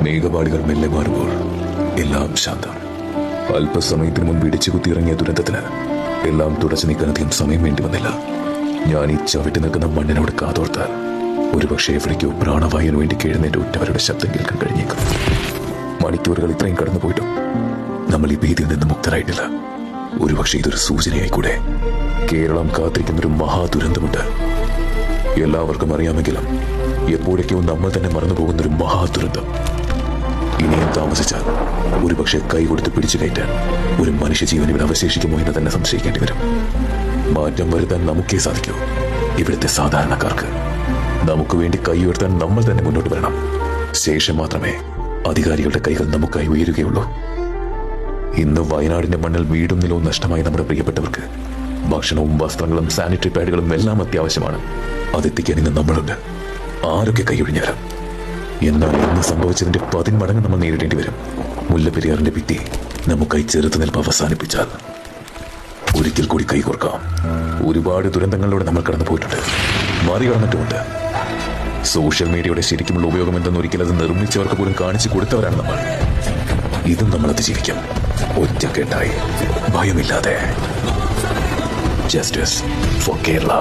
മേഘപാളികൾ മെല്ലെ മാറുമ്പോൾ എല്ലാം ശാന്തം. അല്പസമയത്തിന് മുൻപ് ഇടിച്ചുകുത്തിയിറങ്ങിയ ദുരന്തത്തിന് എല്ലാം തുടച്ചു നീക്കാനധികം സമയം വേണ്ടി വന്നില്ല. ഞാൻ ഈ ചവിട്ടി നിൽക്കുന്ന മണ്ണിനോട് കാതോർത്താൽ ഒരുപക്ഷെ എവിടേക്കോ പ്രാണവായുവിന് വേണ്ടി കേഴുന്നേറ്റ് ഉറ്റവരുടെ ശബ്ദം കേൾക്കാൻ കഴിഞ്ഞേക്കും. മണിക്കൂറുകൾ ഇത്രയും കടന്നുപോയിട്ടും നമ്മൾ ഈ ഭീതിയിൽ നിന്ന് മുക്തരായിട്ടില്ല. ഒരുപക്ഷെ ഇതൊരു സൂചനയായിക്കൂടെ. കേരളം കാത്തിരിക്കുന്നൊരു മഹാദുരന്തമുണ്ട്. എല്ലാവർക്കും അറിയാമെങ്കിലും എപ്പോഴേക്കോ നമ്മൾ തന്നെ മറന്നുപോകുന്നൊരു മഹാദുരന്തം. ഇനിയും താമസിച്ചാൽ ഒരുപക്ഷെ കൈ കൊടുത്ത് പിടിച്ചു കയറ്റാൻ ഒരു മനുഷ്യജീവൻ ഇവിടെ അവശേഷിക്കുമോ എന്ന് തന്നെ സംശയിക്കേണ്ടി വരും. മാറ്റം വരുത്താൻ നമുക്കേ സാധിക്കൂ. ഇവിടുത്തെ സാധാരണക്കാർക്ക് നമുക്ക് വേണ്ടി കൈ ഉയർത്താൻ നമ്മൾ തന്നെ മുന്നോട്ട് വരണം. ശേഷം മാത്രമേ അധികാരികളുടെ കൈകൾ നമുക്കായി ഉയരുകയുള്ളൂ. ഇന്ന് വയനാടിന്റെ മണ്ണിൽ വീടും നിലവും നഷ്ടമായി നമ്മുടെ പ്രിയപ്പെട്ടവർക്ക് ഭക്ഷണവും വസ്ത്രങ്ങളും സാനിറ്ററി പാഡുകളും എല്ലാം അത്യാവശ്യമാണ്. അതെത്തിക്കാൻ ഇന്ന് നമ്മളുണ്ട്. ആരൊക്കെ കൈയൊഴിഞ്ഞാലും. എന്നാൽ ഇന്ന് സംഭവിച്ചതിന്റെ 10 മടങ്ങ് നമ്മൾ നേരിടേണ്ടി വരും. മുല്ലപ്പെരിയാറിന്റെ ഭിത്തി നമുക്കായി ചെറുത്തുനിൽപ്പ് അവസാനിപ്പിച്ചാൽ ഒരിക്കൽ കൂടി കൈകോർക്കാം. ഒരുപാട് ദുരന്തങ്ങളിലൂടെ നമ്മൾ കടന്നു പോയിട്ടുണ്ട്, മറികടന്നിട്ടുമുണ്ട്. സോഷ്യൽ മീഡിയയുടെ ശരിക്കുമുള്ള ഉപയോഗം എന്തെന്ന് ഒരിക്കൽ അത് നിർമ്മിച്ചവർക്ക് പോലും കാണിച്ചു കൊടുത്തവരാണ് നമ്മൾ. ഇതും നമ്മളത് ജീവിക്കും, ഒറ്റക്കെട്ടായി, ഭയമില്ലാതെ. Justice for Kerala.